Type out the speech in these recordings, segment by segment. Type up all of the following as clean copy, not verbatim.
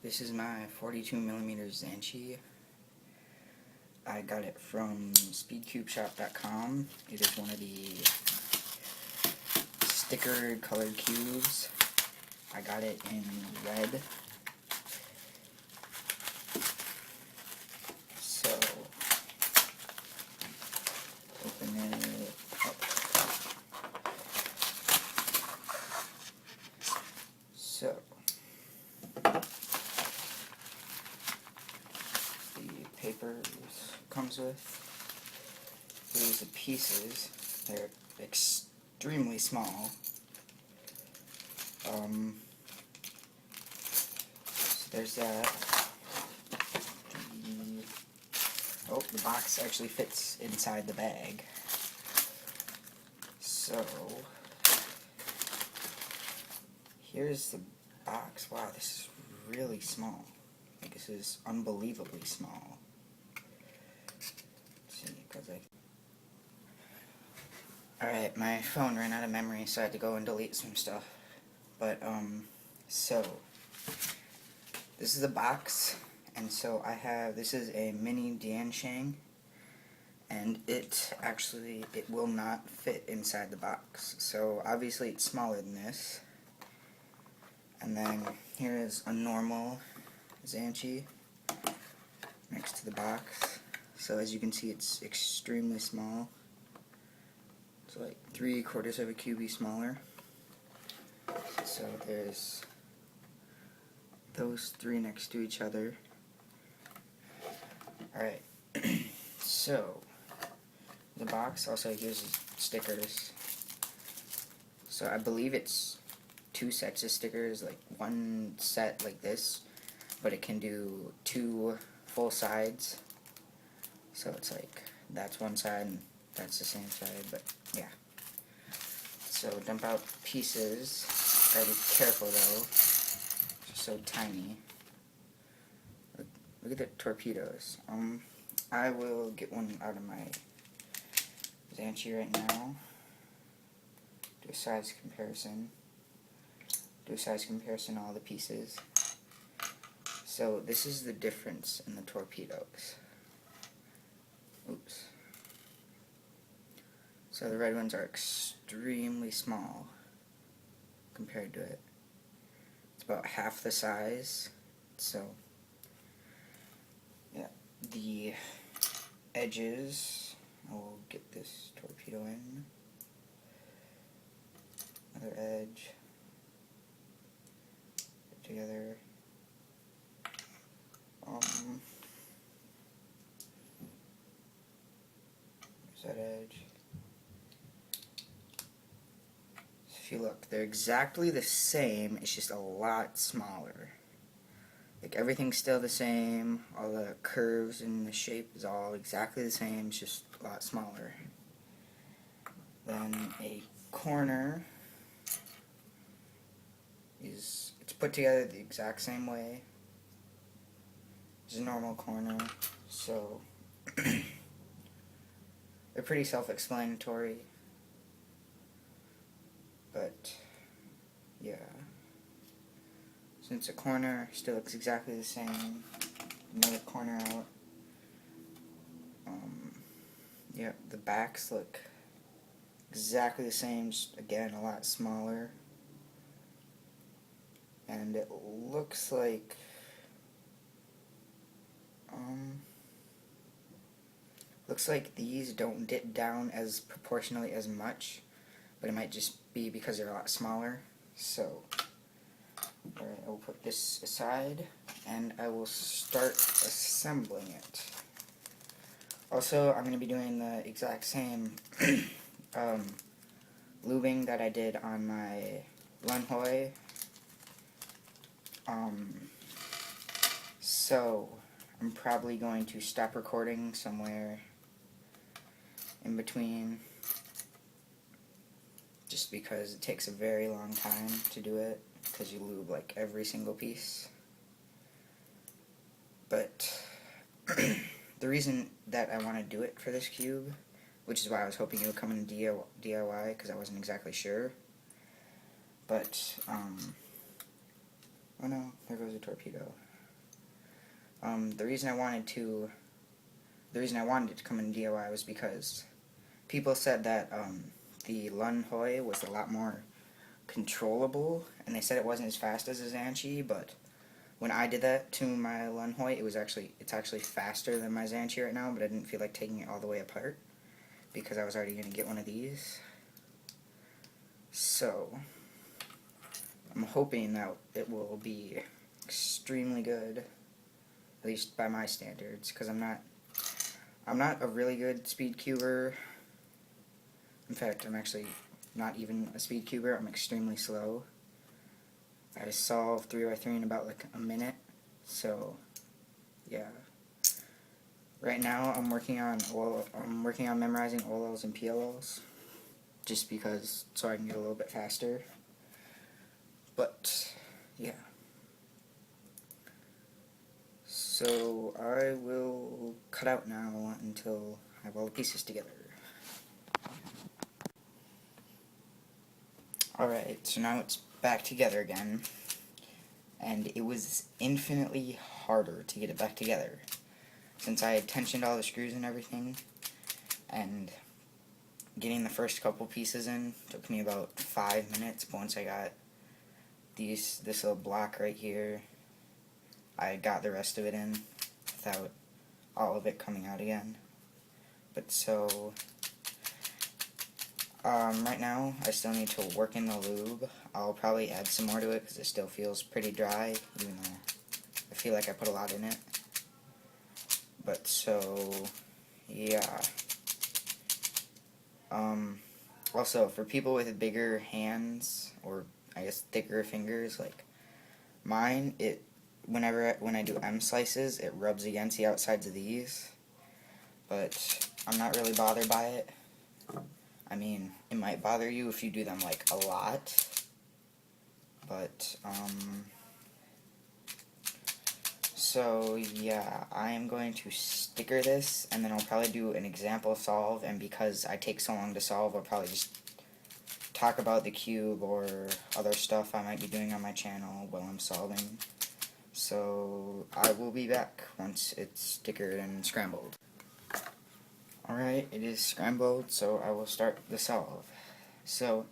This is my 42mm zhanchi. I got it from speedcubeshop.com. It is one of the stickered colored cubes. I got it in red. So, open it up. So, the paper comes with. Here's the pieces. They're extremely small. So there's that. The box actually fits inside the bag. So, here's the box. Wow, this is really small. Like, this is unbelievably small. Let's see, because Alright, my phone ran out of memory, so I had to go and delete some stuff. But, so, this is the box, and so I have, this is a mini zhanchi, and it will not fit inside the box. So, obviously it's smaller than this. And then, here is a normal zhanchi next to the box. So, as you can see, it's extremely small. It's like 3/4 of a cubie smaller. So there's those three next to each other. Alright, so the box also uses stickers. So I believe it's 2 sets of stickers, like one set like this, but it can do 2 full sides. So it's like, that's one side and that's the same side, but yeah. So dump out pieces. Gotta be careful though. They're so tiny. Look at the torpedoes. I will get one out of my zhanchi right now. Do a size comparison. Do a size comparison of all the pieces. So this is the difference in the torpedoes. Oops. So the red ones are extremely small compared to it. It's about half the size. So, yeah. The edges, I will get this torpedo in. Other edge. Put together. There's that edge. If you look, they're exactly the same, it's just a lot smaller. Like, everything's still the same, all the curves and the shape is all exactly the same, it's just a lot smaller. Then a corner it's put together the exact same way as a normal corner, so they're pretty self-explanatory. But, yeah. Since a corner still looks exactly the same, another corner out. Yep, the backs look exactly the same, just again a lot smaller. And it looks like, these don't dip down as proportionally as much. But it might just be because they're a lot smaller. So, I will put this aside, and I will start assembling it. Also, I'm going to be doing the exact same lubing that I did on my Lanhoi. So, I'm probably going to stop recording somewhere in between, just because it takes a very long time to do it, because you lube like every single piece. But the reason that I want to do it for this cube, which is why I was hoping it would come in DIY, because I wasn't exactly sure. But, oh no, there goes the torpedo. torpedo. The reason I wanted it to come in DIY was because people said that the Lun Hoi was a lot more controllable, and they said it wasn't as fast as a zhanchi, but when I did that to my Lun Hoi, it's actually faster than my zhanchi right now, but I didn't feel like taking it all the way apart because I was already going to get one of these. So I'm hoping that it will be extremely good, at least by my standards, because I'm not a really good speed cuber. In fact, I'm actually not even a speed cuber. I'm extremely slow. I solve 3x3 in about like a minute. So, yeah. Right now, I'm working on memorizing OLLs and PLLs, just because so I can get a little bit faster. But yeah. So I will cut out now until I have all the pieces together. Alright, so now it's back together again, and it was infinitely harder to get it back together since I had tensioned all the screws and everything, and getting the first couple pieces in took me about 5 minutes. But once I got this little block right here, I got the rest of it in without all of it coming out again. But so right now I still need to work in the lube. I'll probably add some more to it because it still feels pretty dry, even though I feel like I put a lot in it. But so yeah. Also, for people with bigger hands, or I guess thicker fingers like mine, when I do M slices, it rubs against the outsides of these, but I'm not really bothered by it. I mean, it might bother you if you do them like a lot, but so yeah, I am going to sticker this, and then I'll probably do an example solve, and because I take so long to solve, I'll probably just talk about the cube or other stuff I might be doing on my channel while I'm solving. So I will be back once it's stickered and scrambled. Alright, it is scrambled, so I will start the solve. So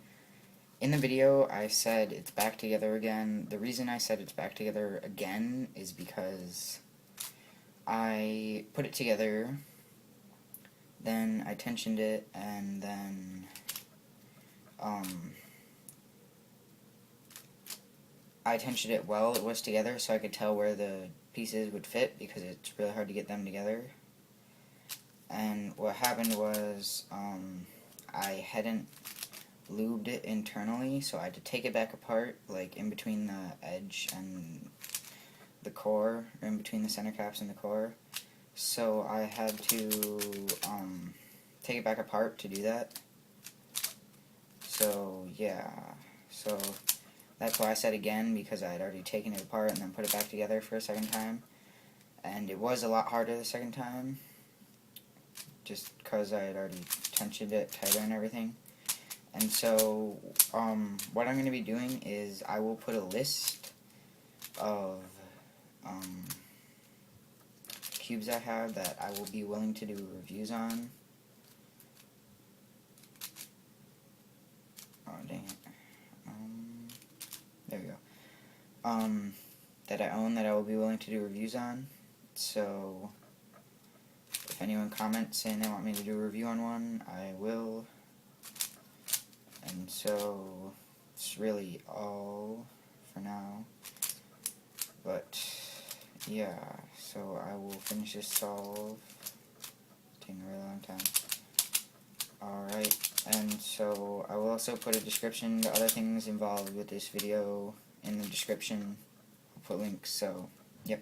in the video I said it's back together again. The reason I said it's back together again is because I put it together, then I tensioned it, and then I tensioned it while it was together so I could tell where the pieces would fit, because it's really hard to get them together. And what happened was I hadn't lubed it internally, so I had to take it back apart, like in between the edge and the core, or in between the center caps and the core. So I had to take it back apart to do that. So yeah, so that's why I said again, because I had already taken it apart and then put it back together for a second time. And it was a lot harder the second time, just because I had already tensioned it tighter and everything. And so, what I'm going to be doing is I will put a list of cubes I have that I will be willing to do reviews on. Oh, dang it. There we go. That I own, that I will be willing to do reviews on. So if anyone comments saying they want me to do a review on one, I will. And so it's really all for now. But yeah, so I will finish this solve. It's taking a really long time. Alright, and so I will also put a description to other things involved with this video in the description. I'll put links, so yep.